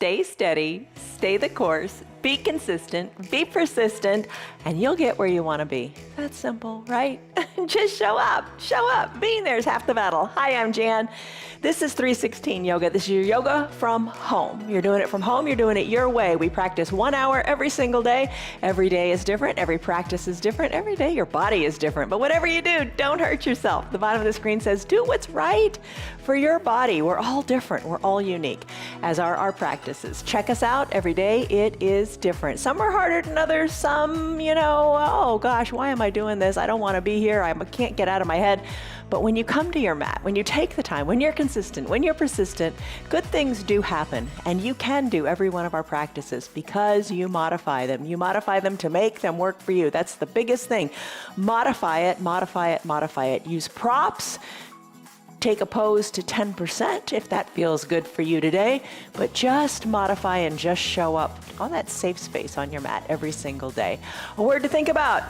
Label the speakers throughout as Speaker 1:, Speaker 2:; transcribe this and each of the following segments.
Speaker 1: stay steady, stay the course, be consistent, be persistent, and you'll get where you want to be. That's simple, right? Just show up, show up. Being there is half the battle. Hi, I'm Jan. This is 316 Yoga. This is your yoga from home. You're doing it from home. You're doing it your way. We practice 1 hour every single day. Every day is different. Every practice is different. Every day your body is different. But whatever you do, don't hurt yourself. The bottom of the screen says, do what's right for your body. We're all different. We're all unique, as are our practices. Check us out every day. It is different. Some are harder than others. Some, oh gosh, why am I doing this? I don't want to be here. I can't get out of my head. But when you come to your mat, when you take the time, when you're consistent, when you're persistent, good things do happen. And you can do every one of our practices because you modify them. You modify them to make them work for you. That's the biggest thing. Modify it, modify it, modify it. Use props. Take a pose to 10% if that feels good for you today, but just modify and just show up on that safe space on your mat every single day. A word to think about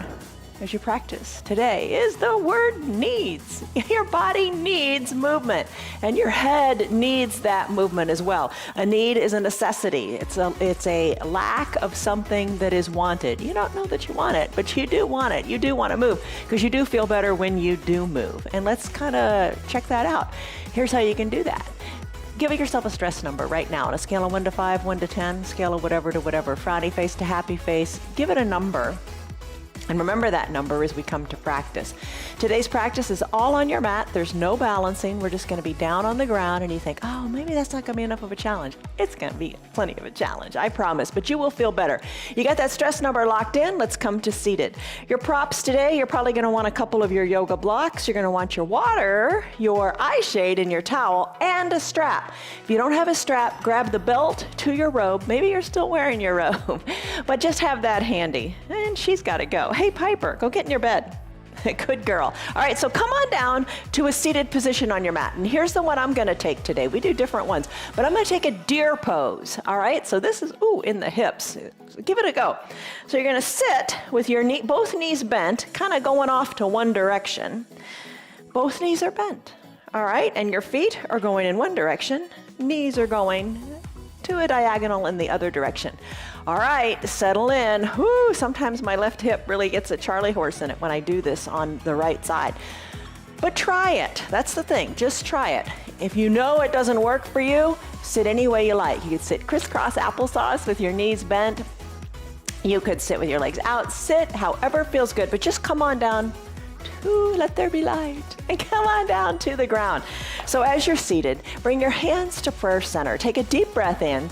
Speaker 1: as you practice today is the word needs. Your body needs movement, and your head needs that movement as well. A need is a necessity. It's a lack of something that is wanted. You don't know that you want it, but you do want it. You do want to move because you do feel better when you do move. And let's kind of check that out. Here's how you can do that. Give yourself a stress number right now on a scale of 1 to 5, 1 to 10, scale of whatever to whatever, frowny face to happy face. Give it a number. And remember that number as we come to practice. Today's practice is all on your mat. There's no balancing. We're just going to be down on the ground, and you think, oh, maybe that's not going to be enough of a challenge. It's going to be plenty of a challenge, I promise, but you will feel better. You got that stress number locked in? Let's come to seated. Your props today, you're probably going to want a couple of your yoga blocks. You're going to want your water, your eye shade, and your towel, and a strap. If you don't have a strap, grab the belt to your robe. Maybe you're still wearing your robe, but just have that handy. And she's got to go. Hey, Piper, go get in your bed. Good girl. All right, so come on down to a seated position on your mat. And here's the one I'm going to take today. We do different ones, but I'm going to take a deer pose. All right, so this is, in the hips. So give it a go. So you're going to sit with your both knees bent, kind of going off to one direction. Both knees are bent. All right, and your feet are going in one direction. Knees are going to a diagonal in the other direction. All right, settle in. Whoo, sometimes my left hip really gets a Charlie horse in it when I do this on the right side. But try it. That's the thing. Just try it. If you know it doesn't work for you, sit any way you like. You could sit crisscross applesauce with your knees bent. You could sit with your legs out. Sit however feels good, but just come on down to let there be light and come on down to the ground. So as you're seated, bring your hands to prayer center. Take a deep breath in.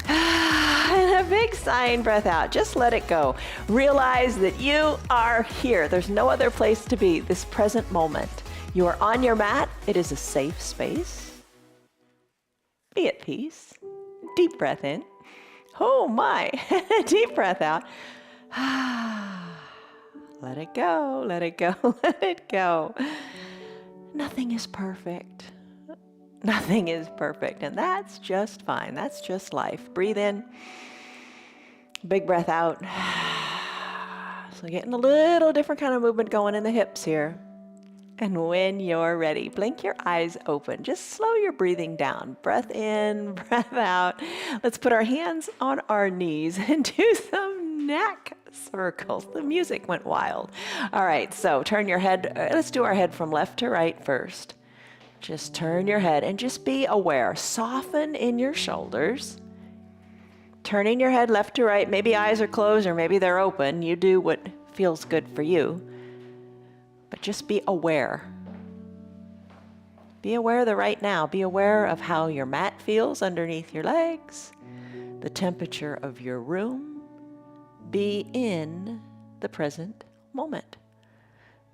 Speaker 1: And a big sighing breath out. Just let it go. Realize that you are here. There's no other place to be this present moment. You are on your mat. It is a safe space. Be at peace. Deep breath in. Oh my. Deep breath out. Let it go. Let it go. Let it go. Nothing is perfect. Nothing is perfect, and that's just fine. That's just life. Breathe in. Big breath out. So getting a little different kind of movement going in the hips here. And when you're ready, blink your eyes open. Just slow your breathing down. Breath in, breath out. Let's put our hands on our knees and do some neck circles. The music went wild. All right, so turn your head. Let's do our head from left to right first. Just turn your head and just be aware. Soften in your shoulders. Turning your head left to right. Maybe eyes are closed or maybe they're open. You do what feels good for you. But just be aware. Be aware of the right now. Be aware of how your mat feels underneath your legs, the temperature of your room. Be in the present moment.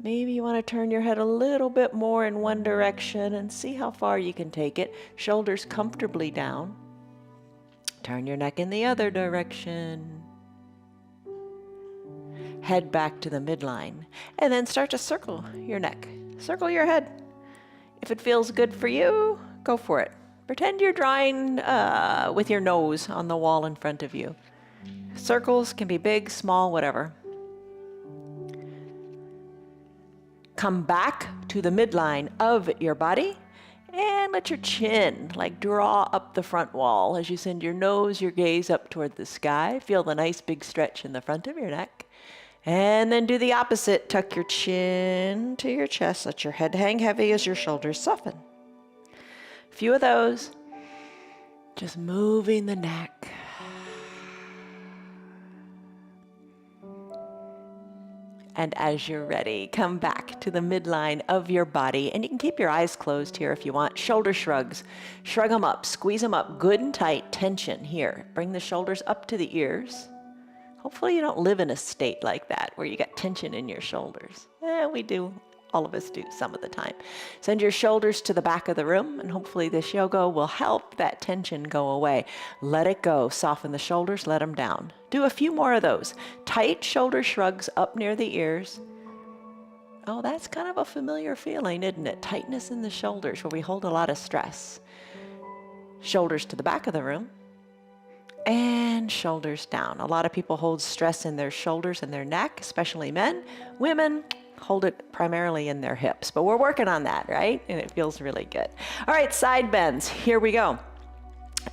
Speaker 1: Maybe you want to turn your head a little bit more in one direction and see how far you can take it. Shoulders comfortably down. Turn your neck in the other direction. Head back to the midline. And then start to circle your neck. Circle your head. If it feels good for you, go for it. Pretend you're drawing with your nose on the wall in front of you. Circles can be big, small, whatever. Come back to the midline of your body and and let your chin like draw up the front wall as you send your nose, your gaze up toward the sky. Feel the nice big stretch in the front of your neck. And then do the opposite. Tuck your chin to your chest. Let your head hang heavy as your shoulders soften. A few of those. Just moving the neck. And as you're ready, come back to the midline of your body. And you can keep your eyes closed here if you want. Shoulder shrugs. Shrug them up. Squeeze them up good and tight. Tension here. Bring the shoulders up to the ears. Hopefully you don't live in a state like that where you got tension in your shoulders. We do. All of us do some of the time. Send your shoulders to the back of the room, and hopefully this yoga will help that tension go away. Let it go. Soften the shoulders, let them down. Do a few more of those. Tight shoulder shrugs up near the ears. Oh, that's kind of a familiar feeling, isn't it? Tightness in the shoulders where we hold a lot of stress. Shoulders to the back of the room. And shoulders down. A lot of people hold stress in their shoulders and their neck, especially men. Women hold it primarily in their hips, but we're working on that, right? And it feels really good. All right, side bends. Here we go.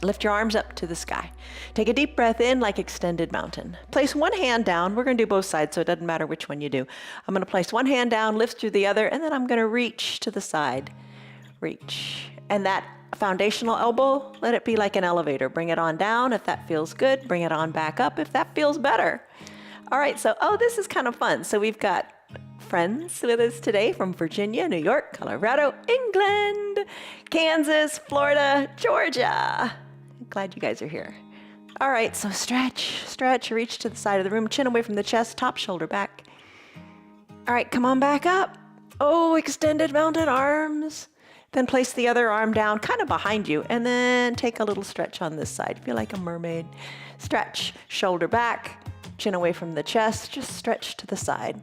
Speaker 1: Lift your arms up to the sky. Take a deep breath in like extended mountain. Place one hand down. We're going to do both sides, so it doesn't matter which one you do. I'm going to place one hand down, lift through the other, and then I'm going to reach to the side. Reach. And that foundational elbow, let it be like an elevator. Bring it on down if that feels good. Bring it on back up if that feels better. All right, so, this is kind of fun. So we've got friends with us today from Virginia, New York, Colorado, England, Kansas, Florida, Georgia. Glad you guys are here. All right, so stretch, reach to the side of the room, chin away from the chest, top shoulder back. All right, come on back up. Oh, extended mountain arms. Then place the other arm down kind of behind you, and then take a little stretch on this side. Feel like a mermaid. Stretch, shoulder back, chin away from the chest, just stretch to the side.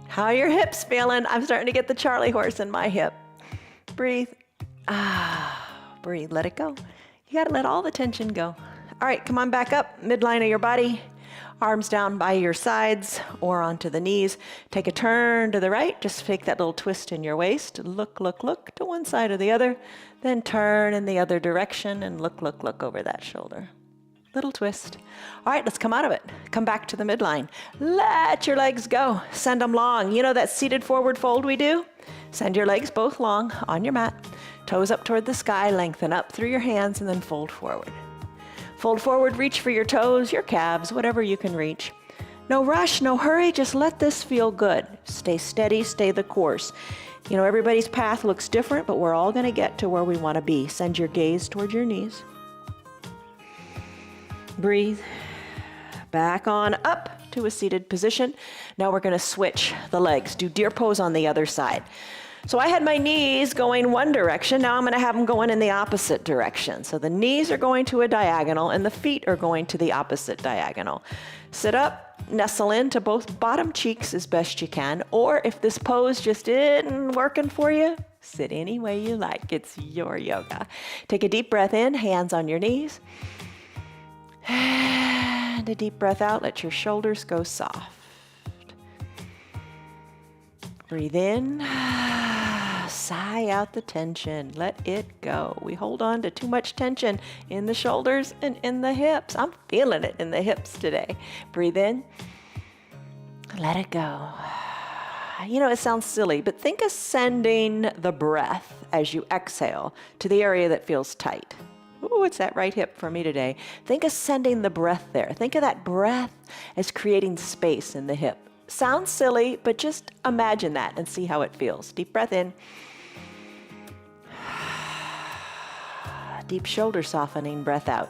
Speaker 1: How are your hips feeling? I'm starting to get the Charlie horse in my hip. Breathe. Breathe. Let it go. You got to let all the tension go. All right, come on back up, midline of your body. Arms down by your sides or onto the knees. Take a turn to the right. Just take that little twist in your waist. Look to one side or the other. Then turn in the other direction and look over that shoulder. Little twist. All right, let's come out of it. Come back to the midline. Let your legs go. Send them long. You know that seated forward fold we do? Send your legs both long on your mat. Toes up toward the sky. Lengthen up through your hands and then fold forward. Fold forward, reach for your toes, your calves, whatever you can reach. No rush, no hurry. Just let this feel good. Stay steady, stay the course. You know, everybody's path looks different, but we're all going to get to where we want to be. Send your gaze toward your knees. Breathe. Back on up to a seated position. Now we're going to switch the legs. Do deer pose on the other side. So I had my knees going one direction. Now I'm going to have them going in the opposite direction. So the knees are going to a diagonal and the feet are going to the opposite diagonal. Sit up, nestle into both bottom cheeks as best you can. Or if this pose just isn't working for you, sit any way you like. It's your yoga. Take a deep breath in, hands on your knees. And a deep breath out. Let your shoulders go soft. Breathe in. Sigh out the tension. Let it go. We hold on to too much tension in the shoulders and in the hips. I'm feeling it in the hips today. Breathe in. Let it go. You know, it sounds silly, but think of sending the breath as you exhale to the area that feels tight. Ooh, it's that right hip for me today. Think of sending the breath there. Think of that breath as creating space in the hip. Sounds silly, but just imagine that and see how it feels. Deep breath in. Deep shoulder softening breath out.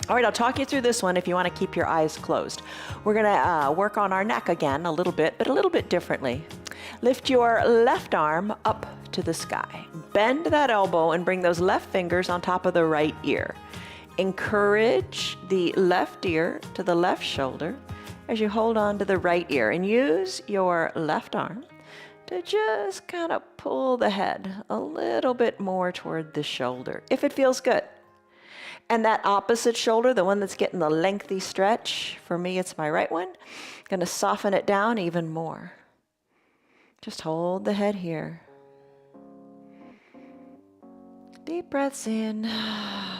Speaker 1: All right, I'll talk you through this one if you want to keep your eyes closed. We're going to work on our neck again a little bit, but a little bit differently. Lift your left arm up to the sky. Bend that elbow and bring those left fingers on top of the right ear. Encourage the left ear to the left shoulder as you hold on to the right ear, and use your left arm to just kind of pull the head a little bit more toward the shoulder, if it feels good. And that opposite shoulder, the one that's getting the lengthy stretch, for me it's my right one, going to soften it down even more. Just hold the head here. Deep breaths in,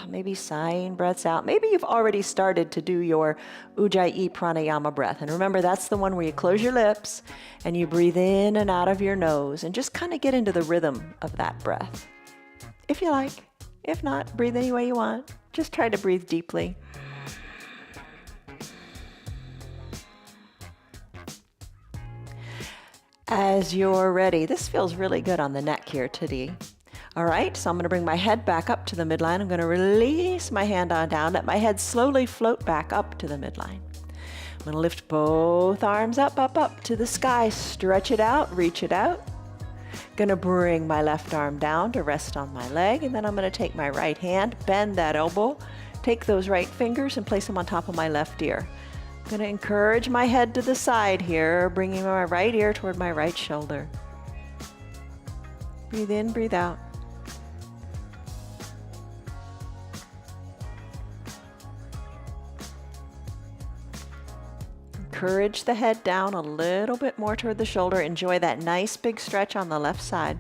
Speaker 1: maybe sighing breaths out. Maybe you've already started to do your Ujjayi pranayama breath. And remember, that's the one where you close your lips and you breathe in and out of your nose and just kind of get into the rhythm of that breath. If you like. If not, breathe any way you want. Just try to breathe deeply. As you're ready, this feels really good on the neck here today. All right, so I'm going to bring my head back up to the midline. I'm going to release my hand on down. Let my head slowly float back up to the midline. I'm going to lift both arms up, up, up to the sky. Stretch it out, reach it out. Going to bring my left arm down to rest on my leg, and then I'm going to take my right hand, bend that elbow, take those right fingers and place them on top of my left ear. I'm going to encourage my head to the side here, bringing my right ear toward my right shoulder. Breathe in, breathe out. Encourage the head down a little bit more toward the shoulder. Enjoy that nice big stretch on the left side.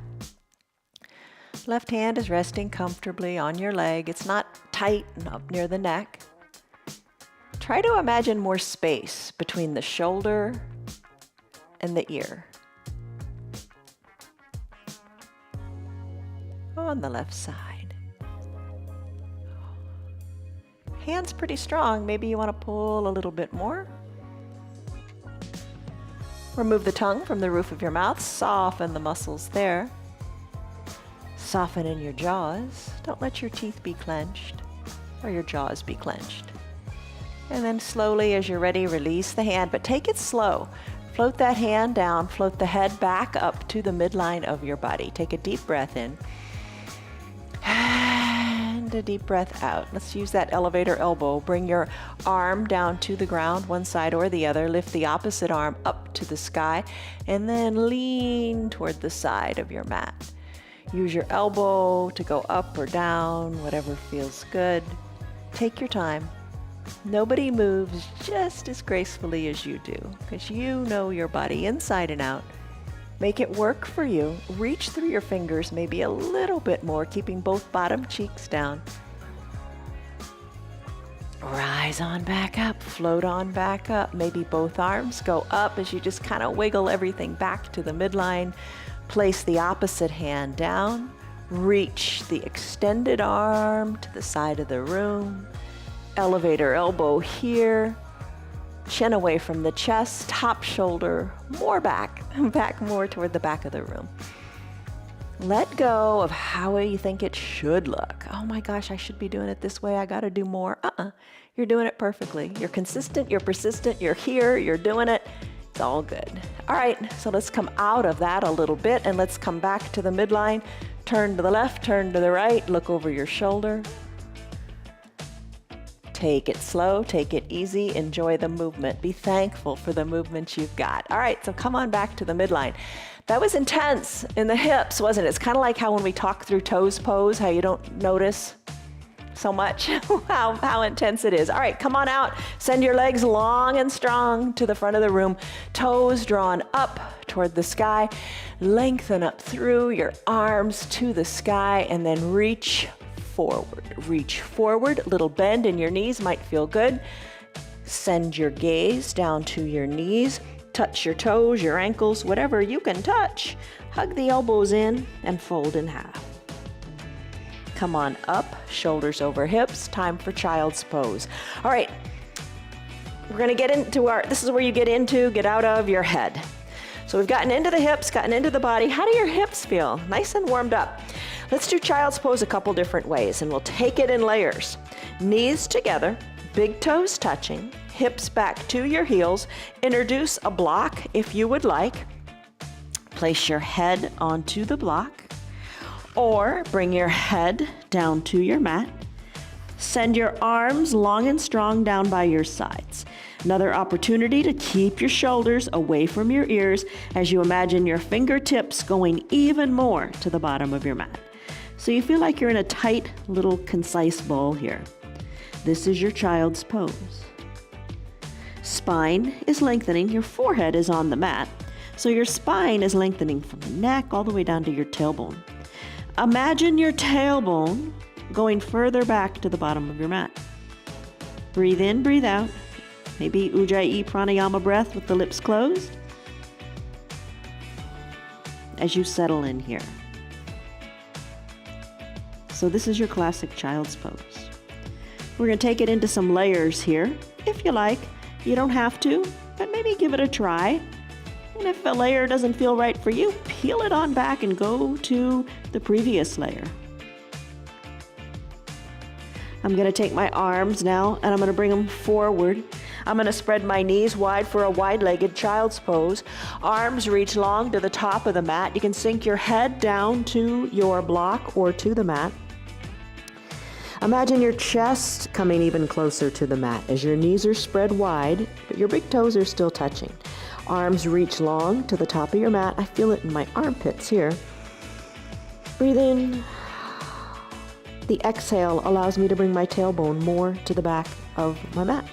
Speaker 1: Left hand is resting comfortably on your leg. It's not tight and up near the neck. Try to imagine more space between the shoulder and the ear. On the left side. Hands pretty strong. Maybe you want to pull a little bit more. Remove the tongue from the roof of your mouth. Soften the muscles there. Soften in your jaws. Don't let your teeth be clenched or your jaws be clenched. And then slowly, as you're ready, release the hand, but take it slow. Float that hand down. Float the head back up to the midline of your body. Take a deep breath in. And a deep breath out. Let's use that elevator elbow. Bring your arm down to the ground, one side or the other. Lift the opposite arm up to the sky, and then lean toward the side of your mat. Use your elbow to go up or down, whatever feels good. Take your time. Nobody moves just as gracefully as you do, because you know your body inside and out. Make it work for you. Reach through your fingers maybe a little bit more, keeping both bottom cheeks down. Rise on back up, float on back up. Maybe both arms go up as you just kind of wiggle everything back to the midline. Place the opposite hand down. Reach the extended arm to the side of the room. Elevator elbow here. Chin away from the chest, top shoulder, more back more toward the back of the room. Let go of how you think it should look. Oh my gosh, I should be doing it this way. I got to do more. You're doing it perfectly. You're consistent, you're persistent, you're here, you're doing it. It's all good. All right, so let's come out of that a little bit and let's come back to the midline. Turn to the left, turn to the right, look over your shoulder. Take it slow, take it easy, enjoy the movement. Be thankful for the movement you've got. All right, so come on back to the midline. That was intense in the hips, wasn't it? It's kind of like how when we talk through toes pose, how you don't notice so much how intense it is. All right, come on out. Send your legs long and strong to the front of the room. Toes drawn up toward the sky. Lengthen up through your arms to the sky and then reach forward. Reach forward. Little bend in your knees might feel good. Send your gaze down to your knees. Touch your toes, your ankles, whatever you can touch. Hug the elbows in and fold in half. Come on up, shoulders over hips. Time for child's pose. All right, we're gonna get into this is where you get out of your head. So we've gotten into the hips, gotten into the body. How do your hips feel? Nice and warmed up. Let's do child's pose a couple different ways, and we'll take it in layers. Knees together, big toes touching, hips back to your heels. Introduce a block if you would like. Place your head onto the block, or bring your head down to your mat. Send your arms long and strong down by your sides. Another opportunity to keep your shoulders away from your ears as you imagine your fingertips going even more to the bottom of your mat. So you feel like you're in a tight, little, concise ball here. This is your child's pose. Spine is lengthening. Your forehead is on the mat. So your spine is lengthening from the neck all the way down to your tailbone.
Speaker 2: Imagine your tailbone going further back to the bottom of your mat. Breathe in, breathe out. Maybe Ujjayi Pranayama breath with the lips closed as you settle in here. So this is your classic child's pose. We're going to take it into some layers here, if you like. You don't have to, but maybe give it a try. And if a layer doesn't feel right for you, peel it on back and go to the previous layer. I'm going to take my arms now and I'm going to bring them forward. I'm going to spread my knees wide for a wide-legged child's pose. Arms reach long to the top of the mat. You can sink your head down to your block or to the mat. Imagine your chest coming even closer to the mat as your knees are spread wide, but your big toes are still touching. Arms reach long to the top of your mat. I feel it in my armpits here. Breathe in. The exhale allows me to bring my tailbone more to the back of my mat.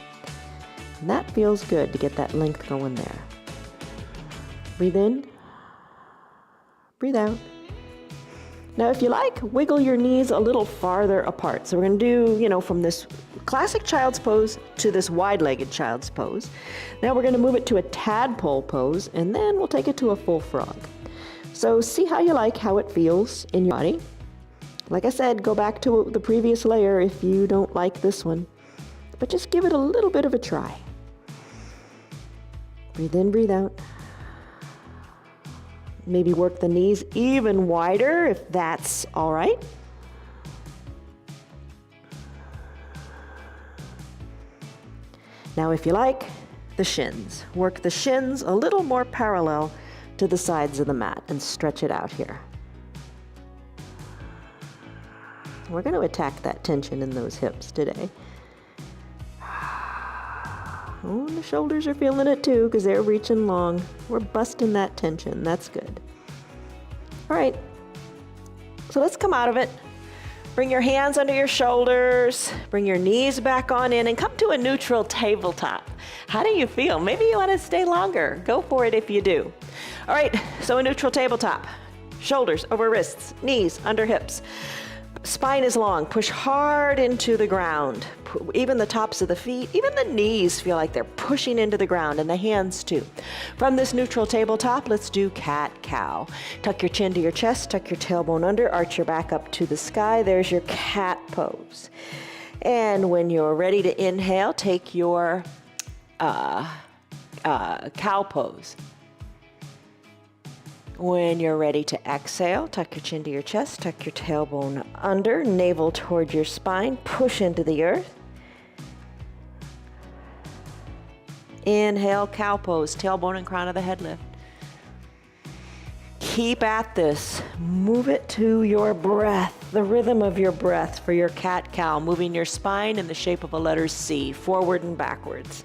Speaker 2: And that feels good to get that length going there. Breathe in. Breathe out. Now, if you like, wiggle your knees a little farther apart. So we're going to do, from this classic child's pose to this wide-legged child's pose. Now we're going to move it to a tadpole pose, and then we'll take it to a full frog. So see how you like how it feels in your body. Like I said, go back to the previous layer if you don't like this one, but just give it a little bit of a try. Breathe in, breathe out. Maybe work the knees even wider if that's all right. Now, if you like, the shins. Work the shins a little more parallel to the sides of the mat and stretch it out here. We're going to attack that tension in those hips today. Oh, the shoulders are feeling it too because they're reaching long. We're busting that tension. That's good. All right. So let's come out of it. Bring your hands under your shoulders. Bring your knees back on in and come to a neutral tabletop. How do you feel? Maybe you want to stay longer. Go for it if you do. All right. So a neutral tabletop. Shoulders over wrists, knees under hips. Spine is long. Push hard into the ground. Even the tops of the feet, even the knees feel like they're pushing into the ground, and the hands too. From this neutral tabletop, let's do cat-cow. Tuck your chin to your chest, tuck your tailbone under, arch your back up to the sky. There's your cat pose. And when you're ready to inhale, take your cow pose. When you're ready to exhale, tuck your chin to your chest, tuck your tailbone under, navel toward your spine, push into the earth. Inhale, cow pose, tailbone and crown of the head lift. Keep at this. Move it to your breath, the rhythm of your breath for your cat-cow, moving your spine in the shape of a letter C, forward and backwards.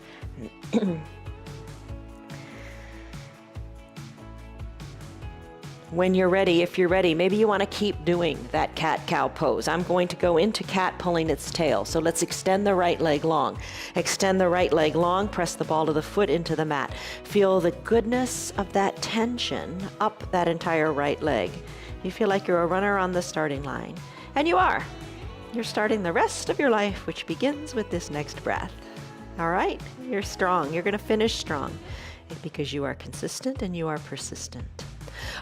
Speaker 2: When you're ready, if you're ready, maybe you want to keep doing that cat-cow pose. I'm going to go into cat pulling its tail. So let's extend the right leg long. Extend the right leg long, press the ball of the foot into the mat. Feel the goodness of that tension up that entire right leg. You feel like you're a runner on the starting line. And you are. You're starting the rest of your life, which begins with this next breath. All right? You're strong. You're going to finish strong because you are consistent and you are persistent.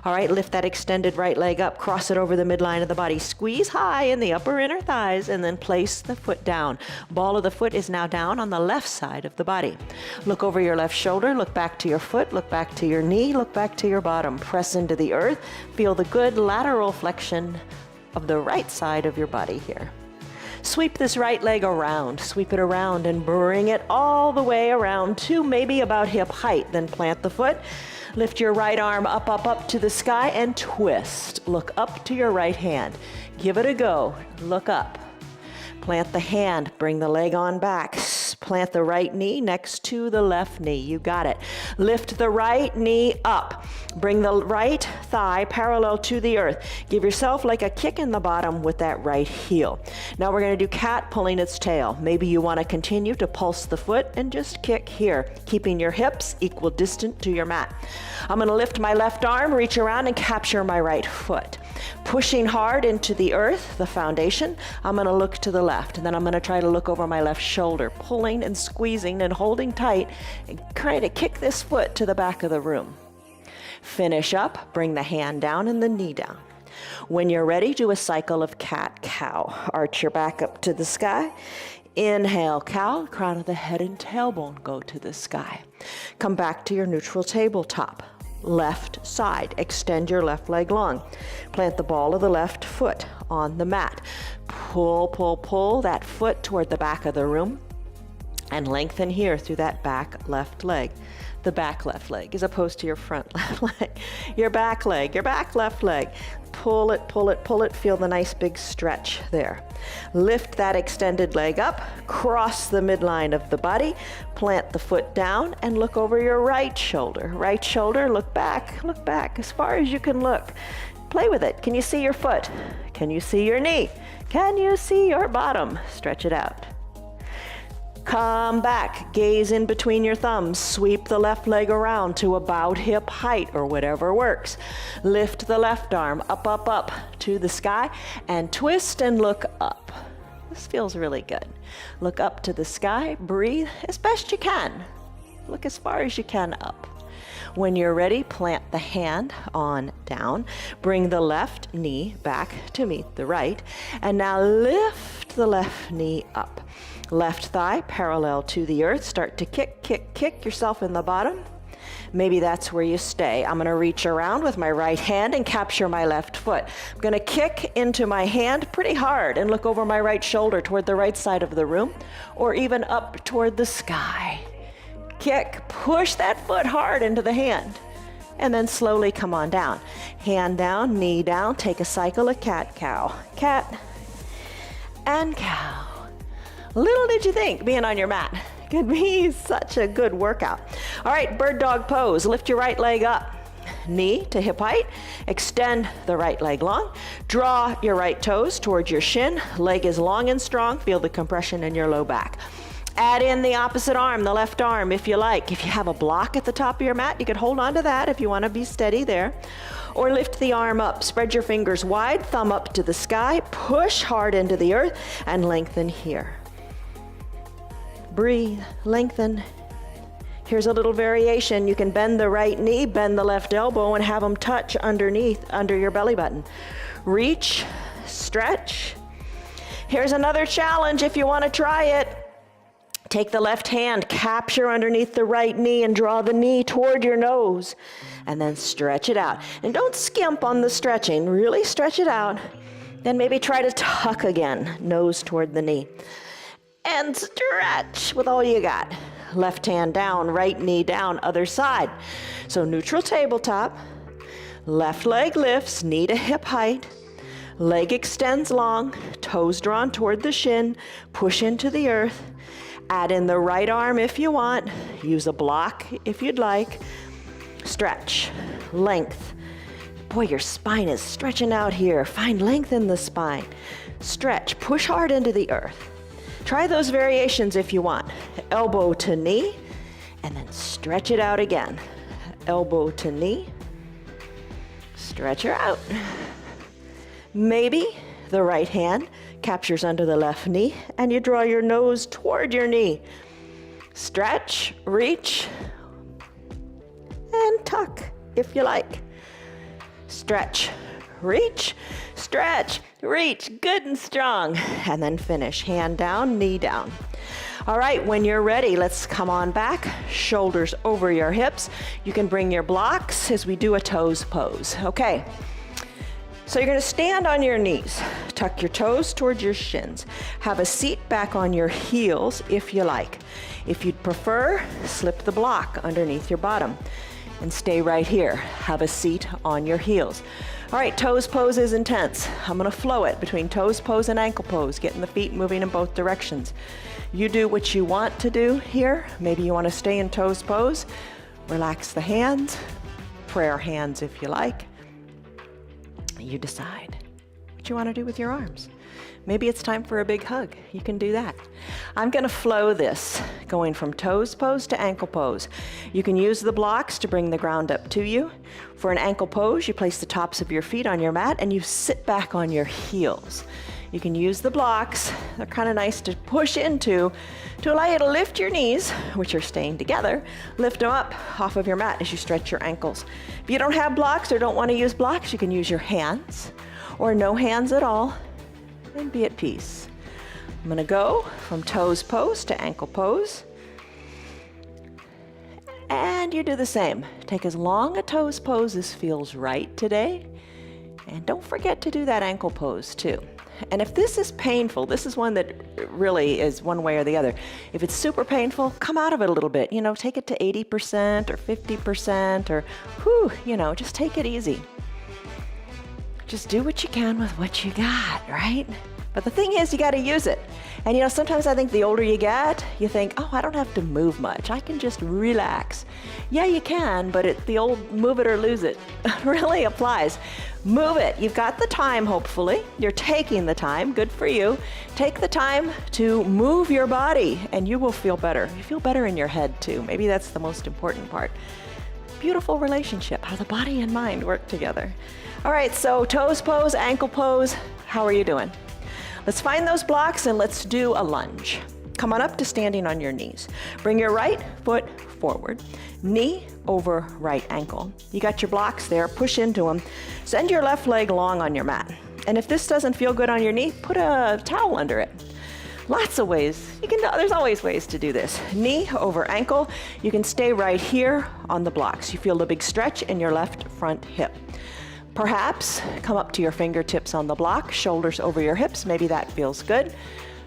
Speaker 2: All right, lift that extended right leg up, cross it over the midline of the body, squeeze high in the upper inner thighs, and then place the foot down. Ball of the foot is now down on the left side of the body. Look over your left shoulder, look back to your foot, look back to your knee, look back to your bottom. Press into the earth. Feel the good lateral flexion of the right side of your body here. Sweep this right leg around, sweep it around and bring it all the way around to maybe about hip height. Then plant the foot. Lift your right arm up, up, up to the sky and twist. Look up to your right hand. Give it a go. Look up. Plant the hand. Bring the leg on back. Plant the right knee next to the left knee. You got it. Lift the right knee up. Bring the right thigh parallel to the earth. Give yourself like a kick in the bottom with that right heel. Now we're going to do cat pulling its tail. Maybe you want to continue to pulse the foot and just kick here, keeping your hips equal distant to your mat. I'm going to lift my left arm, reach around and capture my right foot. Pushing hard into the earth, the foundation, I'm gonna look to the left, and then I'm gonna try to look over my left shoulder, pulling and squeezing and holding tight, and trying to kick this foot to the back of the room. Finish up, bring the hand down and the knee down. When you're ready, do a cycle of cat-cow. Arch your back up to the sky. Inhale, cow, crown of the head and tailbone go to the sky. Come back to your neutral tabletop. Left side, extend your left leg long. Plant the ball of the left foot on the mat. Pull, pull, pull that foot toward the back of the room and lengthen here through that back left leg. The back left leg as opposed to your front left leg. Your back leg, your back left leg. Pull it, pull it, pull it. Feel the nice big stretch there. Lift that extended leg up, cross the midline of the body, plant the foot down and look over your right shoulder. Right shoulder, look back as far as you can look. Play with it. Can you see your foot? Can you see your knee? Can you see your bottom? Stretch it out. Come back, gaze in between your thumbs, sweep the left leg around to about hip height or whatever works. Lift the left arm up, up, up to the sky and twist and look up. This feels really good. Look up to the sky, breathe as best you can. Look as far as you can up. When you're ready, plant the hand on down. Bring the left knee back to meet the right. And now lift the left knee up. Left thigh parallel to the earth. Start to kick, kick, kick yourself in the bottom. Maybe that's where you stay. I'm going to reach around with my right hand and capture my left foot. I'm going to kick into my hand pretty hard and look over my right shoulder toward the right side of the room or even up toward the sky. Kick, push that foot hard into the hand and then slowly come on down. Hand down, knee down, take a cycle of cat-cow. Cat and cow. Little did you think being on your mat could be such a good workout. All right, bird dog pose. Lift your right leg up, knee to hip height. Extend the right leg long. Draw your right toes towards your shin. Leg is long and strong. Feel the compression in your low back. Add in the opposite arm, the left arm, if you like. If you have a block at the top of your mat, you could hold on to that if you want to be steady there. Or lift the arm up. Spread your fingers wide, thumb up to the sky. Push hard into the earth and lengthen here. Breathe, lengthen. Here's a little variation. You can bend the right knee, bend the left elbow, and have them touch underneath, under your belly button. Reach, stretch. Here's another challenge if you want to try it. Take the left hand, capture underneath the right knee, and draw the knee toward your nose. And then stretch it out. And don't skimp on the stretching. Really stretch it out. Then maybe try to tuck again, nose toward the knee. And stretch with all you got. Left hand down, right knee down, other side. So neutral tabletop. Left leg lifts, knee to hip height. Leg extends long, toes drawn toward the shin. Push into the earth. Add in the right arm if you want. Use a block if you'd like. Stretch, length. Boy, your spine is stretching out here. Find length in the spine. Stretch, push hard into the earth. Try those variations if you want. Elbow to knee, and then stretch it out again. Elbow to knee, stretch her out. Maybe the right hand captures under the left knee, and you draw your nose toward your knee. Stretch, reach, and tuck if you like. Stretch, reach, stretch, reach, good and strong. And then finish, hand down, knee down. All right, when you're ready, let's come on back, shoulders over your hips. You can bring your blocks as we do a toes pose. Okay, so you're gonna stand on your knees, tuck your toes towards your shins. Have a seat back on your heels if you like. If you'd prefer, slip the block underneath your bottom and stay right here. Have a seat on your heels. All right, toes pose is intense. I'm gonna flow it between toes pose and ankle pose, getting the feet moving in both directions. You do what you want to do here. Maybe you wanna stay in toes pose. Relax the hands, prayer hands if you like. You decide.
Speaker 1: what you want to do with your arms. Maybe it's time for a big hug. You can do that. I'm going to flow this, going from toes pose to ankle pose. You can use the blocks to bring the ground up to you. For an ankle pose, you place the tops of your feet on your mat and you sit back on your heels. You can use the blocks. They're kind of nice to push into to allow you to lift your knees, which are staying together, lift them up off of your mat as you stretch your ankles. If you don't have blocks or don't want to use blocks, you can use your hands or no hands at all and be at peace. I'm going to go from toes pose to ankle pose. And you do the same. Take as long a toes pose as feels right today. And don't forget to do that ankle pose too. And if this is painful, this is one that really is one way or the other. If it's super painful, come out of it a little bit. Take it to 80% or 50% or, just take it easy. Just do what you can with what you got, right? But the thing is, you got to use it. And sometimes I think the older you get, you think, oh, I don't have to move much. I can just relax. Yeah, you can, but the old move it or lose it really applies. Move it. You've got the time, hopefully. You're taking the time. Good for you. Take the time to move your body, and you will feel better. You feel better in your head, too. Maybe that's the most important part. Beautiful relationship, how the body and mind work together. All right, so toes pose, ankle pose. How are you doing? Let's find those blocks and let's do a lunge. Come on up to standing on your knees. Bring your right foot forward, knee over right ankle. You got your blocks there, push into them. Send your left leg long on your mat. And if this doesn't feel good on your knee, put a towel under it. Lots of ways. There's always ways to do this. Knee over ankle. You can stay right here on the blocks. You feel the big stretch in your left front hip. Perhaps come up to your fingertips on the block, shoulders over your hips. Maybe that feels good.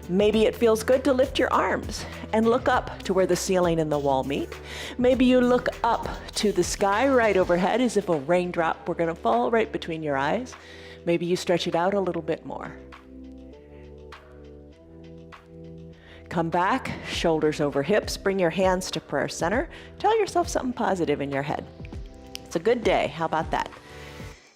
Speaker 1: Maybe it feels good to lift your arms and look up to where the ceiling and the wall meet. Maybe you look up to the sky right overhead as if a raindrop were going to fall right between your eyes. Maybe you stretch it out a little bit more. Come back, shoulders over hips. Bring your hands to prayer center. Tell yourself something positive in your head. It's a good day. How about that?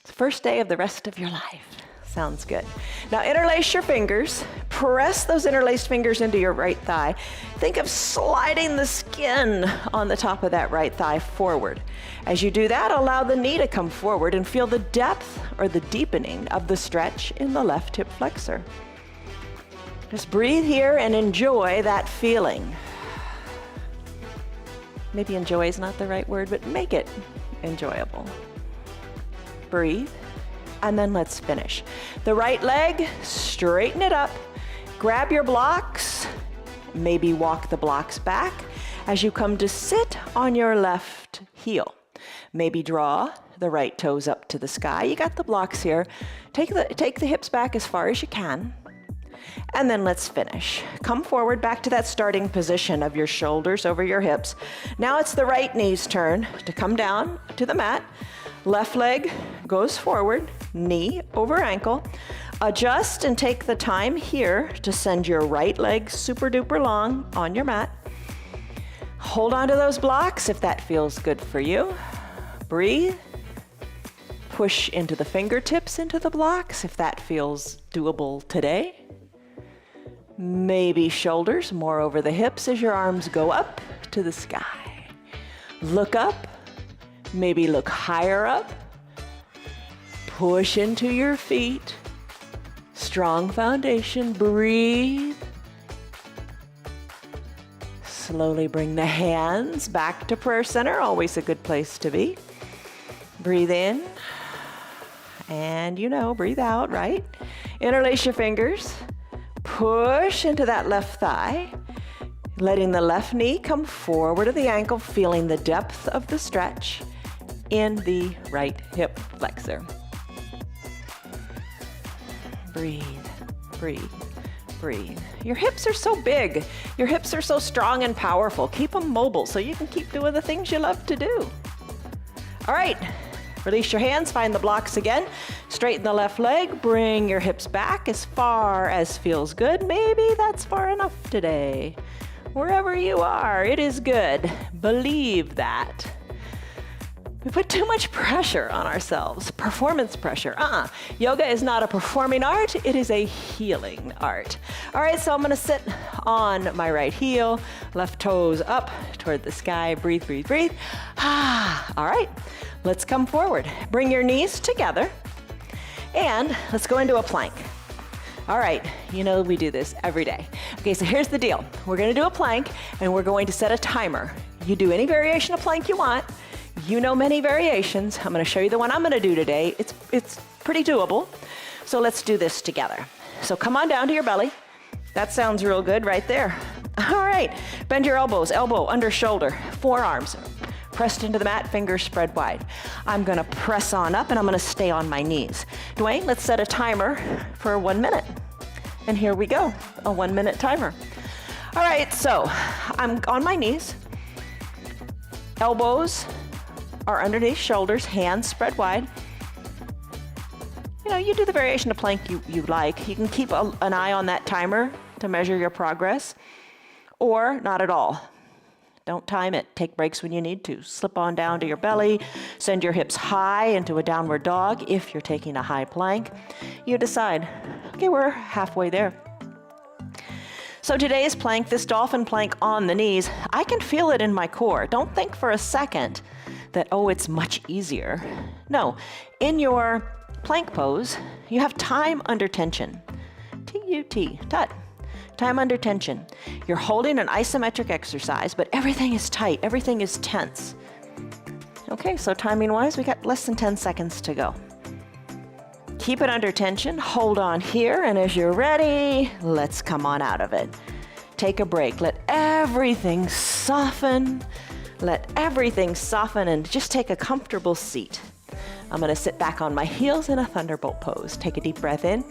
Speaker 1: It's the first day of the rest of your life. Sounds good. Now interlace your fingers. Press those interlaced fingers into your right thigh. Think of sliding the skin on the top of that right thigh forward. As you do that, allow the knee to come forward and feel the depth or the deepening of the stretch in the left hip flexor. Just breathe here and enjoy that feeling. Maybe enjoy is not the right word, but make it enjoyable. Breathe, and then let's finish. The right leg, straighten it up. Grab your blocks, maybe walk the blocks back as you come to sit on your left heel. Maybe draw the right toes up to the sky. You got the blocks here. Take the hips back as far as you can. And then let's finish. Come forward back to that starting position of your shoulders over your hips. Now it's the right knee's turn to come down to the mat. Left leg goes forward, knee over ankle. Adjust and take the time here to send your right leg super duper long on your mat. Hold on to those blocks if that feels good for you. Breathe. Push into the fingertips into the blocks if that feels doable today. Maybe shoulders more over the hips as your arms go up to the sky. Look up. Maybe look higher up. Push into your feet. Strong foundation. Breathe. Slowly bring the hands back to prayer center. Always a good place to be. Breathe in. And breathe out, right? Interlace your fingers. Push into that left thigh. Letting the left knee come forward to the ankle, feeling the depth of the stretch in the right hip flexor. Breathe, breathe, breathe. Your hips are so big. Your hips are so strong and powerful. Keep them mobile so you can keep doing the things you love to do. All right, release your hands, find the blocks again. Straighten the left leg, bring your hips back as far as feels good. Maybe that's far enough today. Wherever you are, it is good. Believe that. We put too much pressure on ourselves, performance pressure. Yoga is not a performing art, it is a healing art. All right, so I'm gonna sit on my right heel, left toes up toward the sky, breathe, breathe, breathe. All right, let's come forward. Bring your knees together, and let's go into a plank. All right, you know we do this every day. Okay, so here's the deal. We're gonna do a plank, and we're going to set a timer. You do any variation of plank you want. You know many variations. I'm gonna show you the one I'm gonna do today. It's pretty doable. So let's do this together. So come on down to your belly. That sounds real good right there. All right, bend your elbows, elbow under shoulder, forearms pressed into the mat, fingers spread wide. I'm gonna press on up and I'm gonna stay on my knees. Dwayne, let's set a timer for 1 minute. And here we go, a 1 minute timer. All right, so I'm on my knees, elbows are underneath shoulders, hands spread wide. You know, you do the variation of plank you like. You can keep an eye on that timer to measure your progress, or not at all. Don't time it. Take breaks when you need to. Slip on down to your belly. Send your hips high into a downward dog if you're taking a high plank. You decide, okay, we're halfway there. So today's plank, this dolphin plank on the knees, I can feel it in my core. Don't think for a second that, oh, it's much easier. No, in your plank pose, you have time under tension. T-U-T, tut. Time under tension. You're holding an isometric exercise, but everything is tight, everything is tense. Okay, so timing-wise, we got less than 10 seconds to go. Keep it under tension, hold on here, and as you're ready, let's come on out of it. Take a break, let everything soften. Let everything soften and just take a comfortable seat. I'm gonna sit back on my heels in a thunderbolt pose. Take a deep breath in,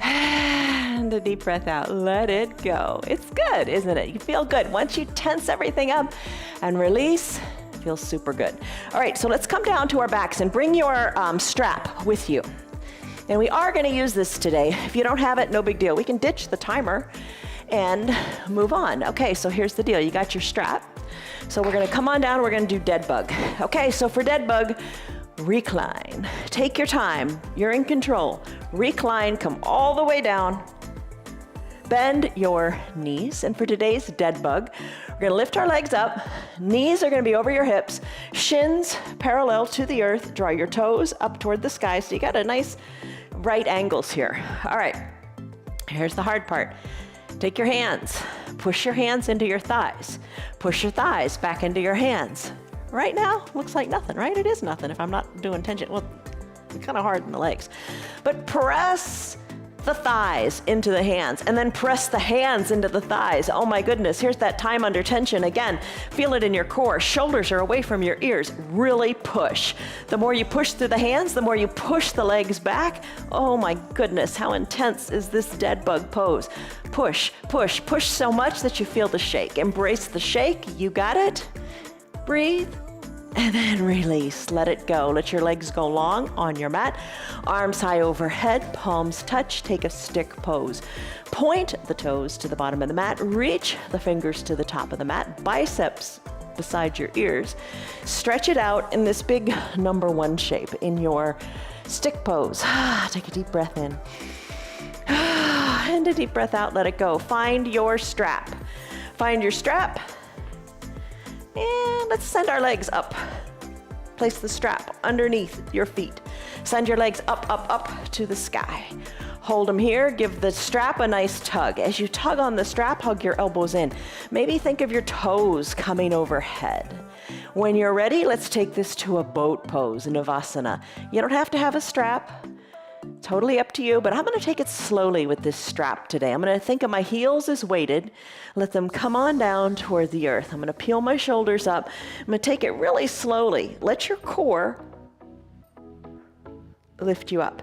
Speaker 1: and a deep breath out. Let it go. It's good, isn't it? You feel good. Once you tense everything up and release, it feels super good. All right, so let's come down to our backs and bring your strap with you. And we are gonna use this today. If you don't have it, no big deal. We can ditch the timer and move on. Okay, so here's the deal. You got your strap. So we're gonna come on down, we're gonna do dead bug. Okay, so for dead bug, recline. Take your time, you're in control. Recline, come all the way down. Bend your knees, and for today's dead bug, we're gonna lift our legs up. Knees are gonna be over your hips, shins parallel to the earth. Draw your toes up toward the sky, so you got a nice right angles here. All right, here's the hard part. Take your hands, push your hands into your thighs. Push your thighs back into your hands. Right now, looks like nothing, right? It is nothing if I'm not doing tension. Well, it's kind of hard in the legs. But press the thighs into the hands and then press the hands into the thighs. Oh my goodness, here's that time under tension again. Feel it in your core. Shoulders are away from your ears. Really push. The more you push through the hands, the more you push the legs back. Oh my goodness, how intense is this dead bug pose? Push, push, push so much that you feel the shake. Embrace the shake. You got it. Breathe. And then release, let it go. Let your legs go long on your mat. Arms high overhead, palms touch, take a stick pose. Point the toes to the bottom of the mat, reach the fingers to the top of the mat, biceps beside your ears. Stretch it out in this big number one shape in your stick pose. Take a deep breath in. And a deep breath out, let it go. Find your strap. Find your strap. And let's send our legs up. Place the strap underneath your feet. Send your legs up, up, up to the sky. Hold them here, give the strap a nice tug. As you tug on the strap, hug your elbows in. Maybe think of your toes coming overhead. When you're ready, let's take this to a boat pose, Navasana. You don't have to have a strap. Totally up to you, but I'm gonna take it slowly with this strap today. I'm gonna think of my heels as weighted. Let them come on down toward the earth. I'm gonna peel my shoulders up. I'm gonna take it really slowly. Let your core lift you up.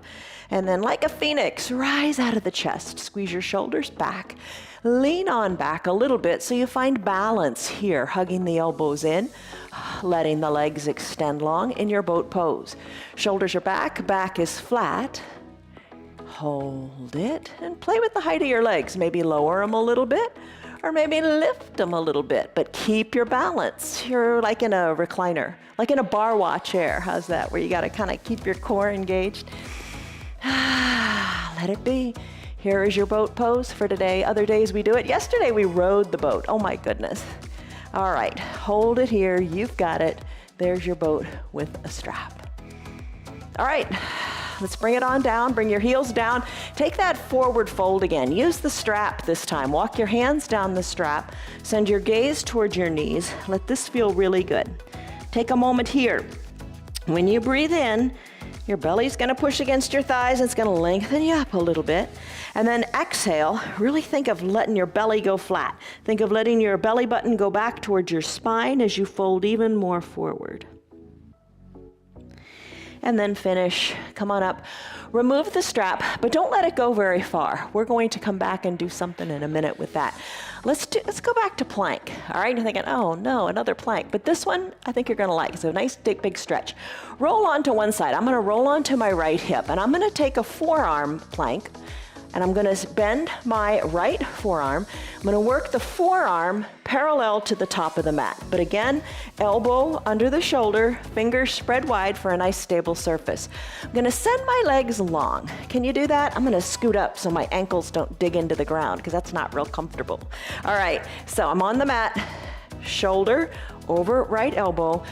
Speaker 1: And then like a phoenix, rise out of the chest. Squeeze your shoulders back. Lean on back a little bit so you find balance here, hugging the elbows in, letting the legs extend long in your boat pose. Shoulders are back, back is flat. Hold it and play with the height of your legs. Maybe lower them a little bit or maybe lift them a little bit, but keep your balance. You're like in a recliner, like in a Barwa chair. How's that? Where you got to kind of keep your core engaged. Let it be. Here is your boat pose for today. Other days we do it. Yesterday we rode the boat. Oh my goodness. All right, hold it here. You've got it. There's your boat with a strap. All right, let's bring it on down. Bring your heels down. Take that forward fold again. Use the strap this time. Walk your hands down the strap. Send your gaze towards your knees. Let this feel really good. Take a moment here. When you breathe in, your belly's gonna push against your thighs. It's gonna lengthen you up a little bit. And then exhale, really think of letting your belly go flat. Think of letting your belly button go back towards your spine as you fold even more forward. And then finish, come on up. Remove the strap, but don't let it go very far. We're going to come back and do something in a minute with that. Let's go back to plank. All right, you're thinking, oh no, another plank. But this one, I think you're gonna like. So nice big stretch. Roll onto one side. I'm gonna roll onto my right hip, and I'm gonna take a forearm plank, and I'm gonna bend my right forearm. I'm gonna work the forearm parallel to the top of the mat. But again, elbow under the shoulder, fingers spread wide for a nice stable surface. I'm gonna send my legs long. Can you do that? I'm gonna scoot up so my ankles don't dig into the ground because that's not real comfortable. All right, so I'm on the mat, shoulder over right elbow,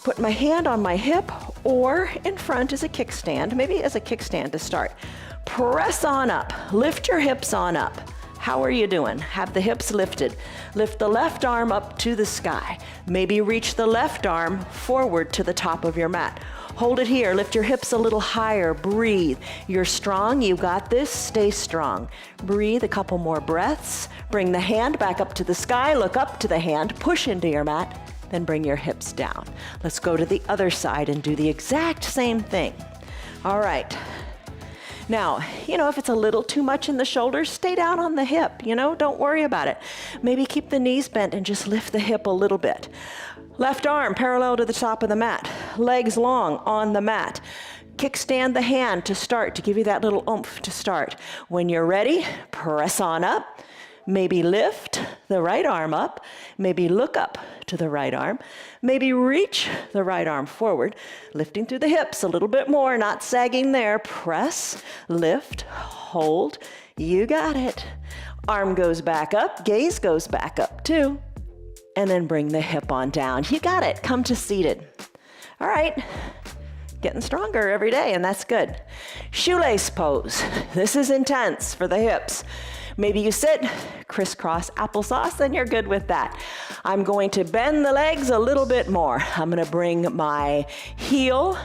Speaker 1: put my hand on my hip or in front as a kickstand, maybe as a kickstand to start. Press on up, lift your hips on up. How are you doing? Have the hips lifted. Lift the left arm up to the sky. Maybe reach the left arm forward to the top of your mat. Hold it here, lift your hips a little higher, breathe. You're strong, you got this, stay strong. Breathe a couple more breaths. Bring the hand back up to the sky, look up to the hand, push into your mat, then bring your hips down. Let's go to the other side and do the exact same thing. All right. Now, if it's a little too much in the shoulders, stay down on the hip, don't worry about it. Maybe keep the knees bent and just lift the hip a little bit. Left arm parallel to the top of the mat, legs long on the mat. Kickstand the hand to start, to give you that little oomph to start. When you're ready, press on up. Maybe lift the right arm up, maybe look up to the right arm, maybe reach the right arm forward, lifting through the hips a little bit more, not sagging there. Press, lift, hold, you got it. Arm goes back up, gaze goes back up too, and then bring the hip on down. You got it, come to seated. All right, getting stronger every day, and that's good. Shoelace pose, this is intense for the hips. Maybe you sit crisscross applesauce and you're good with that. I'm going to bend the legs a little bit more. I'm gonna bring my heel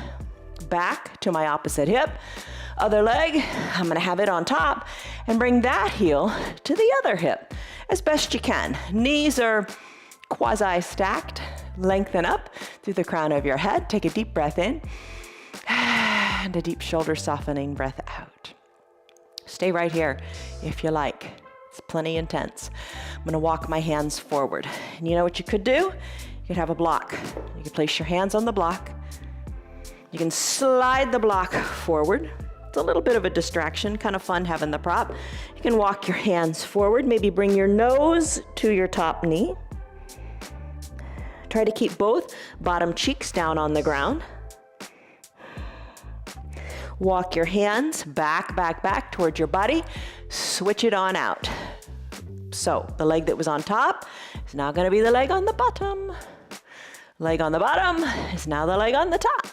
Speaker 1: back to my opposite hip. Other leg, I'm gonna have it on top and bring that heel to the other hip as best you can. Knees are quasi-stacked. Lengthen up through the crown of your head. Take a deep breath in and a deep shoulder softening breath out. Stay right here if you like. It's plenty intense. I'm gonna walk my hands forward. And you know what you could do? You could have a block. You could place your hands on the block. You can slide the block forward. It's a little bit of a distraction, kind of fun having the prop. You can walk your hands forward, maybe bring your nose to your top knee. Try to keep both bottom cheeks down on the ground. Walk your hands back towards your body. Switch it on out. So the leg that was on top is now gonna be the leg on the bottom. Leg on the bottom is now the leg on the top.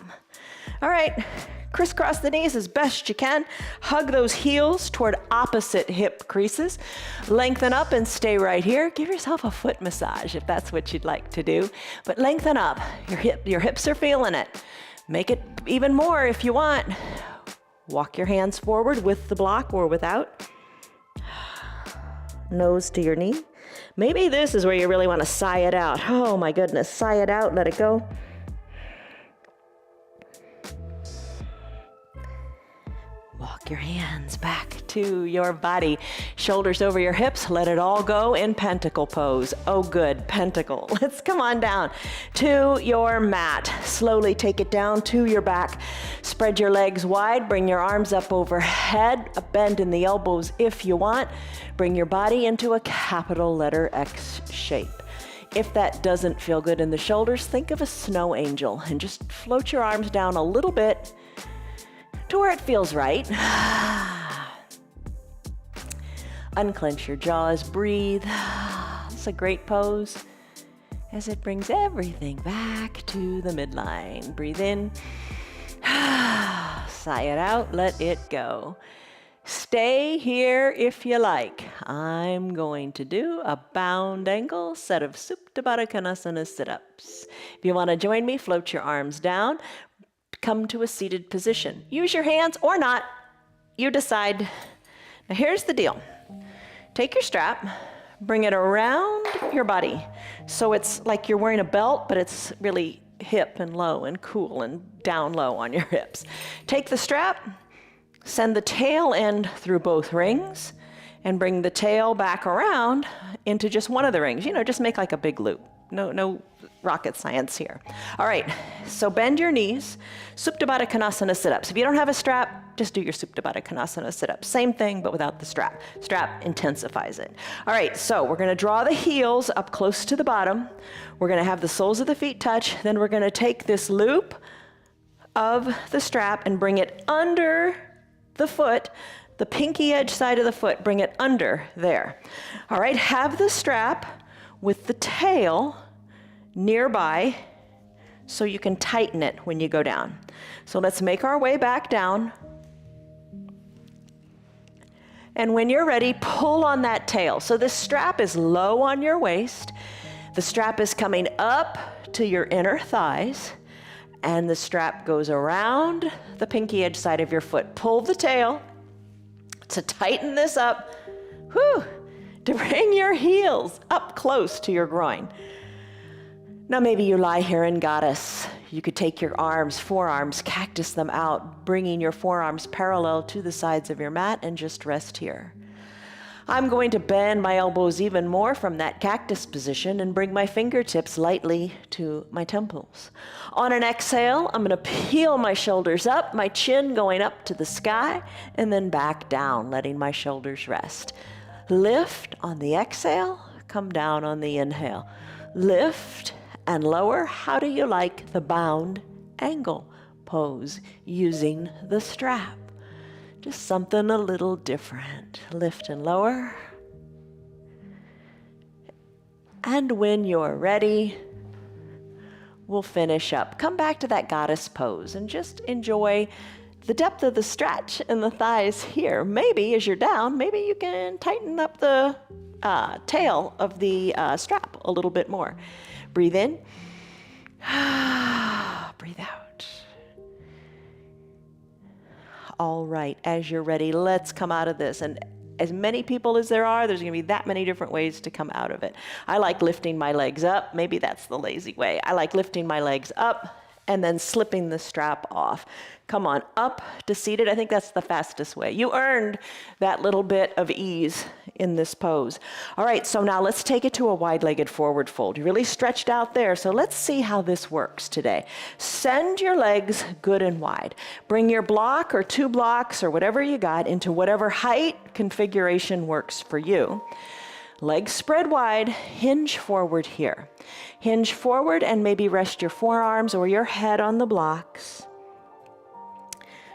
Speaker 1: All right, crisscross the knees as best you can. Hug those heels toward opposite hip creases. Lengthen up and stay right here. Give yourself a foot massage if that's what you'd like to do. But lengthen up, your hips are feeling it. Make it even more if you want. Walk your hands forward with the block or without. Nose to your knee. Maybe this is where you really want to sigh it out. Oh my goodness, sigh it out, let it go. Walk your hands back to your body. Shoulders over your hips. Let it all go in pentacle pose. Oh, good. Pentacle. Let's come on down to your mat. Slowly take it down to your back. Spread your legs wide. Bring your arms up overhead. A bend in the elbows if you want. Bring your body into a capital letter X shape. If that doesn't feel good in the shoulders, think of a snow angel and just float your arms down a little bit to where it feels right. Unclench your jaws, breathe. It's a great pose as it brings everything back to the midline. Breathe in, sigh it out, let it go. Stay here if you like. I'm going to do a bound angle set of Supta Baddha Konasana sit-ups. If you want to join me, float your arms down. Come to a seated position. Use your hands or not. You decide. Now here's the deal. Take your strap, bring it around your body. So it's like you're wearing a belt, but it's really hip and low and cool and down low on your hips. Take the strap, send the tail end through both rings, and bring the tail back around into just one of the rings. You know, just make like a big loop. No rocket science here. All right, so bend your knees. Supta Baddha Konasana sit-ups. If you don't have a strap, just do your Supta Baddha Konasana sit-ups. Same thing, but without the strap. Strap intensifies it. All right, so we're gonna draw the heels up close to the bottom. We're gonna have the soles of the feet touch. Then we're gonna take this loop of the strap and bring it under the foot, the pinky edge side of the foot, bring it under there. All right, have the strap with the tail nearby so you can tighten it when you go down. So let's make our way back down. And when you're ready, pull on that tail. So this strap is low on your waist. The strap is coming up to your inner thighs, and the strap goes around the pinky edge side of your foot. Pull the tail to tighten this up. Whew, to bring your heels up close to your groin. Now maybe you lie here in goddess. You could take your arms, forearms, cactus them out, bringing your forearms parallel to the sides of your mat and just rest here. I'm going to bend my elbows even more from that cactus position and bring my fingertips lightly to my temples. On an exhale, I'm going to peel my shoulders up, my chin going up to the sky, and then back down, letting my shoulders rest. Lift on the exhale, come down on the inhale. Lift and lower. How do you like the bound angle pose using the strap? Just something a little different. Lift and lower. And when you're ready, we'll finish up. Come back to that goddess pose and just enjoy the depth of the stretch in the thighs here. Maybe as you're down, maybe you can tighten up the tail of the strap a little bit more. Breathe in. Breathe out. All right, as you're ready, let's come out of this. And as many people as there are, there's gonna be that many different ways to come out of it. I like lifting my legs up. Maybe that's the lazy way. I like lifting my legs up and then slipping the strap off. Come on, up to seated. I think that's the fastest way. You earned that little bit of ease in this pose. All right, so now let's take it to a wide-legged forward fold. You're really stretched out there, so let's see how this works today. Send your legs good and wide. Bring your block or two blocks or whatever you got into whatever height configuration works for you. Legs spread wide, hinge forward here. Hinge forward and maybe rest your forearms or your head on the blocks.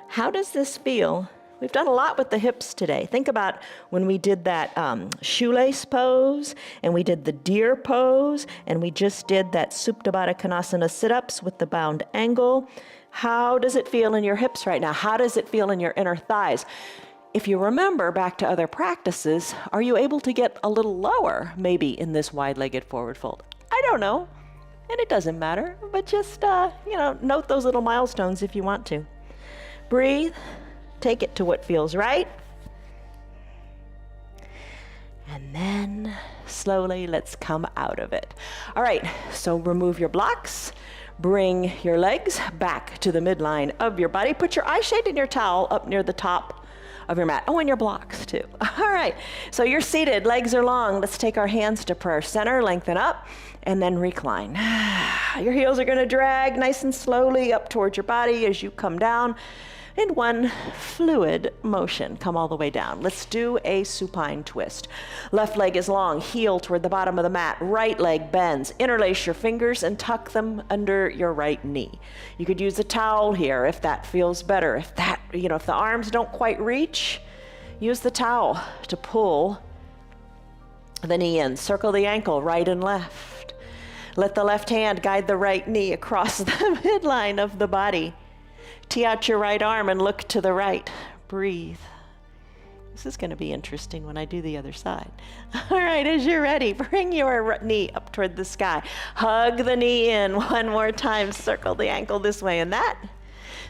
Speaker 1: How does this feel? We've done a lot with the hips today. Think about when we did that shoelace pose, and we did the deer pose, and we just did that Supta Baddha Konasana sit-ups with the bound angle. How does it feel in your hips right now? How does it feel in your inner thighs? If you remember back to other practices, are you able to get a little lower maybe in this wide-legged forward fold? I don't know, and it doesn't matter, but just, note those little milestones if you want to. Breathe, take it to what feels right. And then slowly let's come out of it. All right, so remove your blocks, Bring your legs back to the midline of your body. Put your eye shade and your towel up near the top of your mat. Oh, and your blocks too. All right, so you're seated, legs are long. Let's take our hands to prayer center, lengthen up, and then recline. Your heels are gonna drag nice and slowly up towards your body as you come down in one fluid motion. Come all the way down. Let's do a supine twist. Left leg is long, heel toward the bottom of the mat. Right leg bends. Interlace your fingers and tuck them under your right knee. You could use a towel here if that feels better. If the arms don't quite reach, use the towel to pull the knee in. Circle the ankle, right and left. Let the left hand guide the right knee across the midline of the body. Tee out your right arm and look to the right. Breathe. This is going to be interesting when I do the other side. All right, as you're ready, bring your knee up toward the sky. Hug the knee in one more time. Circle the ankle this way and that.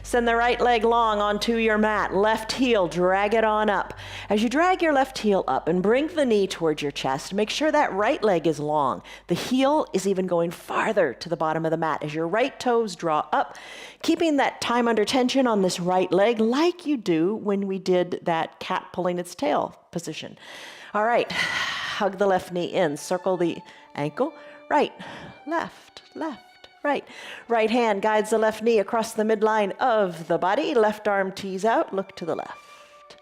Speaker 1: Send the right leg long onto your mat. Left heel, drag it on up. As you drag your left heel up and bring the knee towards your chest, make sure that right leg is long. The heel is even going farther to the bottom of the mat as your right toes draw up, keeping that time under tension on this right leg like you do when we did that cat pulling its tail position. All right, hug the left knee in, circle the ankle, right, left, left. Right. Right hand guides the left knee across the midline of the body. Left arm tees out. Look to the left.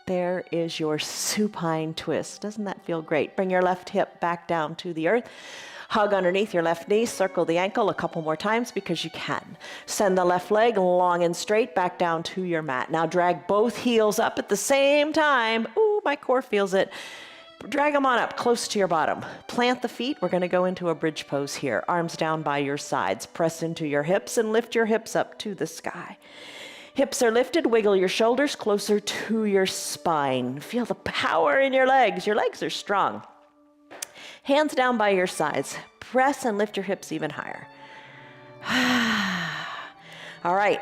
Speaker 1: There is your supine twist. Doesn't that feel great? Bring your left hip back down to the earth. Hug underneath your left knee. Circle the ankle a couple more times because you can. Send the left leg long and straight back down to your mat. Now drag both heels up at the same time. Ooh, my core feels it. Drag them on up close to your bottom. Plant the feet. We're going to go into a bridge pose here. Arms down by your sides. Press into your hips and lift your hips up to the sky. Hips are lifted. Wiggle your shoulders closer to your spine. Feel the power in your legs. Your legs are strong. Hands down by your sides. Press and lift your hips even higher. All right.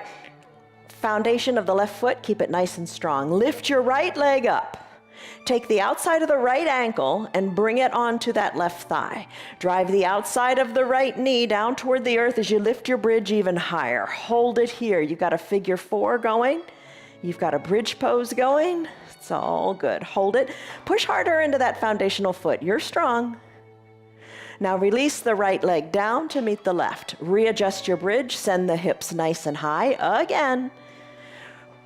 Speaker 1: Foundation of the left foot. Keep it nice and strong. Lift your right leg up. Take the outside of the right ankle and bring it onto that left thigh. Drive the outside of the right knee down toward the earth as you lift your bridge even higher. Hold it here. You've got a figure four going. You've got a bridge pose going. It's all good. Hold it. Push harder into that foundational foot. You're strong. Now release the right leg down to meet the left. Readjust your bridge. Send the hips nice and high again.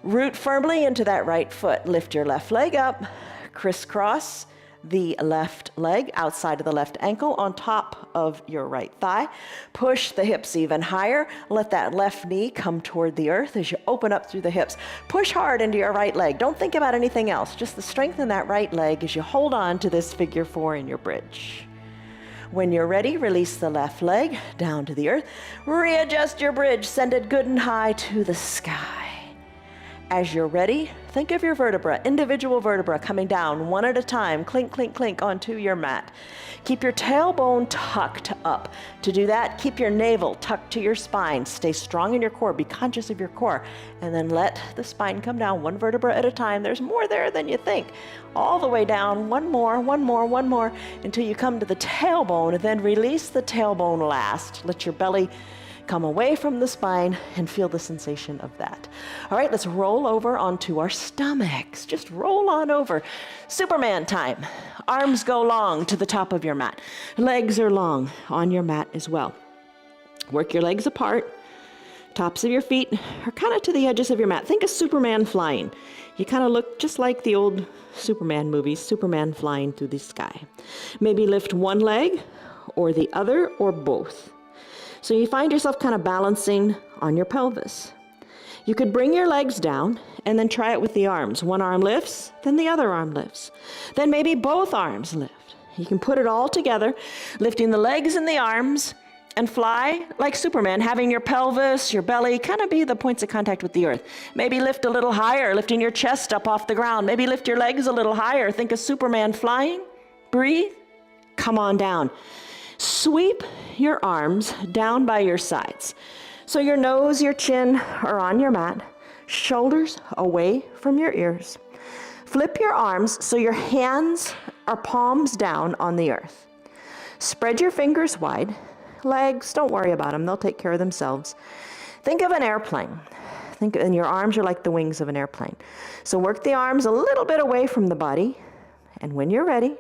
Speaker 1: Root firmly into that right foot. Lift your left leg up. Crisscross the left leg outside of the left ankle on top of your right thigh. Push the hips even higher. Let that left knee come toward the earth as you open up through the hips. Push hard into your right leg. Don't think about anything else. Just the strength in that right leg as you hold on to this figure four in your bridge. When you're ready, release the left leg down to the earth. Readjust your bridge. Send it good and high to the sky. As you're ready, think of your vertebra, individual vertebra coming down one at a time, clink, clink, clink onto your mat. Keep your tailbone tucked up. To do that, keep your navel tucked to your spine. Stay strong in your core. Be conscious of your core. And then let the spine come down one vertebra at a time. There's more there than you think. All the way down, one more, until you come to the tailbone. Then release the tailbone last. Let your belly come away from the spine and feel the sensation of that. All right, let's roll over onto our stomachs. Just roll on over. Superman time. Arms go long to the top of your mat. Legs are long on your mat as well. Work your legs apart. Tops of your feet are kind of to the edges of your mat. Think of Superman flying. You kind of look just like the old Superman movies, Superman flying through the sky. Maybe lift one leg or the other or both. So you find yourself kind of balancing on your pelvis. You could bring your legs down and then try it with the arms. One arm lifts, then the other arm lifts. Then maybe both arms lift. You can put it all together, lifting the legs and the arms, and fly like Superman, having your pelvis, your belly kind of be the points of contact with the earth. Maybe lift a little higher, lifting your chest up off the ground. Maybe lift your legs a little higher. Think of Superman flying. Breathe. Come on down. Sweep your arms down by your sides. So your nose, your chin are on your mat, shoulders away from your ears. Flip your arms so your hands are palms down on the earth.
Speaker 2: Spread your fingers wide. Legs, don't worry about them. They'll take care of themselves. Think of an airplane. And your arms are like the wings of an airplane. So work the arms a little bit away from the body. And when you're ready,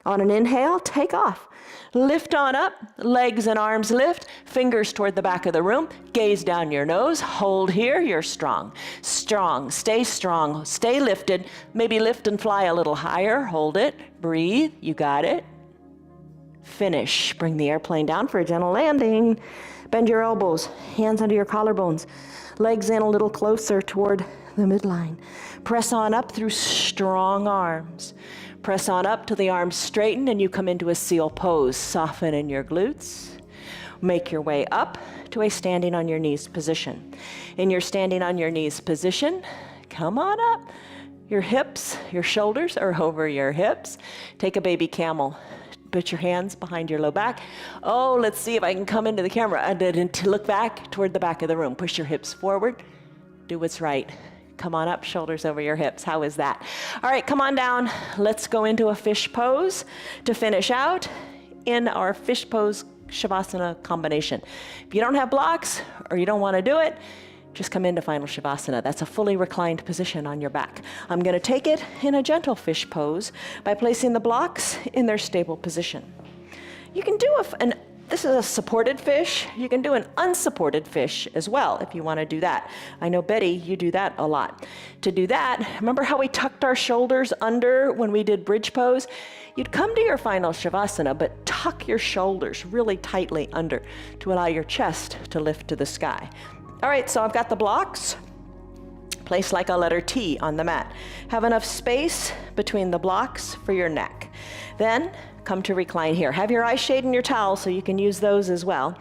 Speaker 2: on an inhale, take off. Lift on up, legs and arms lift, fingers toward the back of the room, gaze down your nose, hold here, you're strong. Strong, stay lifted, maybe lift and fly a little higher, hold it, breathe, you got it. Finish, bring the airplane down for a gentle landing. Bend your elbows, hands under your collarbones, legs in a little closer toward the midline. Press on up through strong arms. Press on up till the arms straighten and you come into a seal pose. Soften in your glutes. Make your way up to a standing on your knees position. In your standing on your knees position, come on up. Your hips, your shoulders are over your hips. Take a baby camel. Put your hands behind your low back. Oh, let's see if I can come into the camera. And to look back toward the back of the room. Push your hips forward. Do what's right. Come on up, shoulders over your hips. How is that? All right, come on down. Let's go into a fish pose to finish out in our fish pose Shavasana combination. If you don't have blocks or you don't want to do it, just come into final Shavasana. That's a fully reclined position on your back. I'm going to take it in a gentle fish pose by placing the blocks in their stable position. You can do this is a supported fish. You can do an unsupported fish as well if you want to do that. I know, Betty, you do that a lot. To do that, remember how we tucked our shoulders under when we did bridge pose? You'd come to your final Shavasana, but tuck your shoulders really tightly under to allow your chest to lift to the sky. All right, so I've got the blocks placed like a letter T on the mat. Have enough space between the blocks for your neck. Then come to recline here. Have your eye shade and your towel so you can use those as well.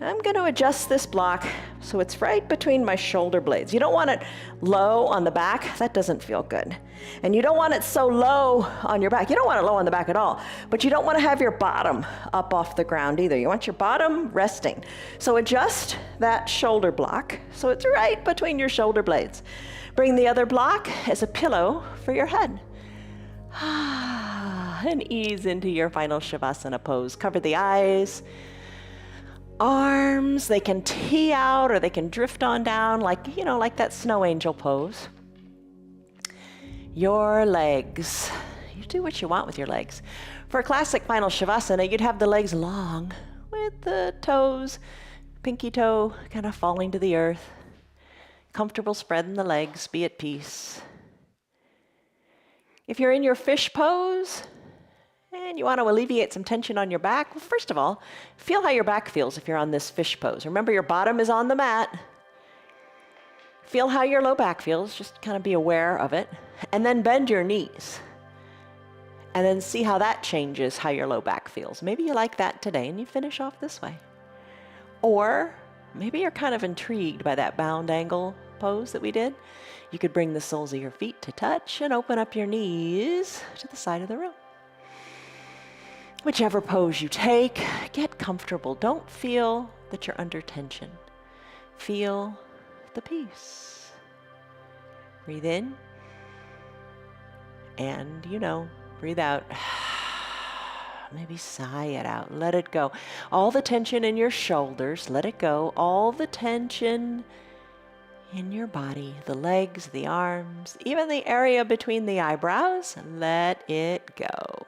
Speaker 2: I'm going to adjust this block so it's right between my shoulder blades. You don't want it low on the back. That doesn't feel good. And you don't want it so low on your back. You don't want it low on the back at all. But you don't want to have your bottom up off the ground either. You want your bottom resting. So adjust that shoulder block so it's right between your shoulder blades. Bring the other block as a pillow for your head. And ease into your final Shavasana pose. Cover the eyes. Arms, they can tee out or they can drift on down like that snow angel pose. Your legs. You do what you want with your legs. For a classic final Shavasana, you'd have the legs long with the toes, pinky toe kind of falling to the earth. Comfortable spread in the legs, be at peace. If you're in your fish pose, and you want to alleviate some tension on your back, well, first of all, feel how your back feels if you're on this fish pose. Remember, your bottom is on the mat. Feel how your low back feels. Just kind of be aware of it. And then bend your knees. And then see how that changes how your low back feels. Maybe you like that today and you finish off this way. Or maybe you're kind of intrigued by that bound angle pose that we did. You could bring the soles of your feet to touch and open up your knees to the side of the room. Whichever pose you take, get comfortable. Don't feel that you're under tension. Feel the peace. Breathe in. And, breathe out. Maybe sigh it out. Let it go. All the tension in your shoulders, let it go. All the tension in your body, the legs, the arms, even the area between the eyebrows, let it go.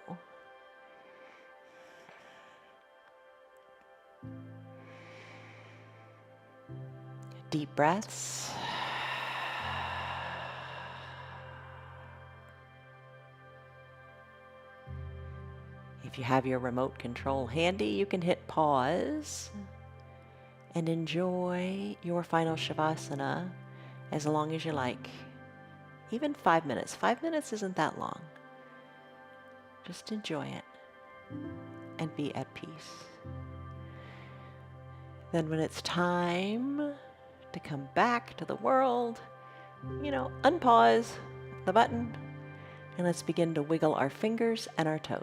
Speaker 2: Deep breaths. If you have your remote control handy, you can hit pause and enjoy your final Shavasana as long as you like. Even 5 minutes. 5 minutes isn't that long. Just enjoy it and be at peace. Then when it's time to come back to the world, unpause the button and let's begin to wiggle our fingers and our toes.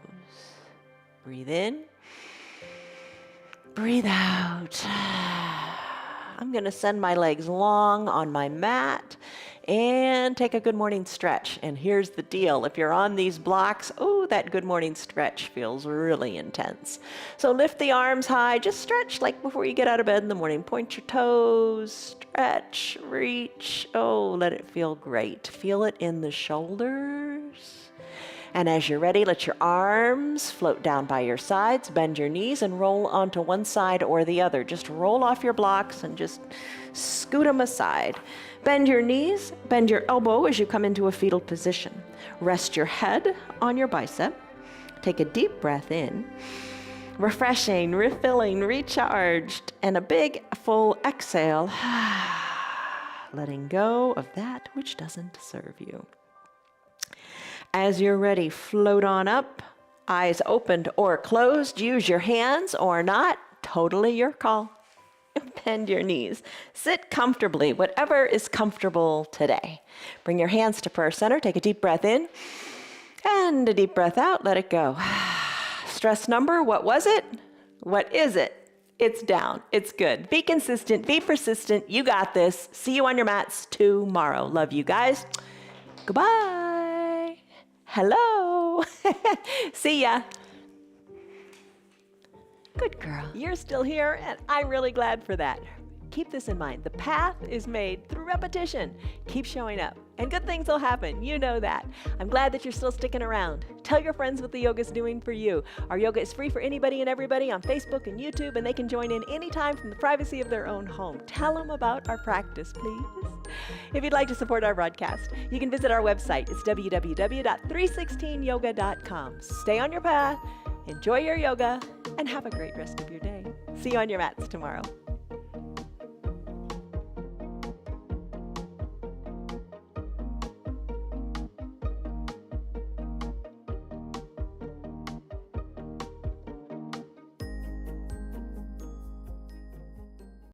Speaker 2: Breathe in, breathe out. I'm going to send my legs long on my mat
Speaker 1: and take a good morning stretch. And here's the deal. If you're on these blocks, oh, that good morning stretch feels really intense. So lift the arms high, just stretch like before you get out of bed in the morning. Point your toes, stretch, reach. Oh, let it feel great. Feel it in the shoulders. And as you're ready, let your arms float down by your sides, bend your knees, and roll onto one side or the other. Just roll off your blocks and just scoot them aside. Bend your knees, bend your elbow as you come into a fetal position. Rest your head on your bicep. Take a deep breath in. Refreshing, refilling, recharged, and a big, full exhale. Letting go of that which doesn't serve you. As you're ready, float on up, eyes opened or closed. Use your hands or not, totally your call. Bend your knees. Sit comfortably, whatever is comfortable today. Bring your hands to prayer center. Take a deep breath in and a deep breath out. Let it go. Stress number, what was it? What is it? It's down. It's good. Be consistent. Be persistent. You got this. See you on your mats tomorrow. Love you guys. Goodbye. Hello. See ya. Good girl. You're still here, and I'm really glad for that. Keep this in mind. The path is made through repetition. Keep showing up, and good things will happen. You know that. I'm glad that you're still sticking around. Tell your friends what the yoga's doing for you. Our yoga is free for anybody and everybody on Facebook and YouTube, and they can join in anytime from the privacy of their own home. Tell them about our practice, please. If you'd like to support our broadcast, you can visit our website. It's www.316yoga.com. Stay on your path, enjoy your yoga, and have a great rest of your day. See you on your mats tomorrow.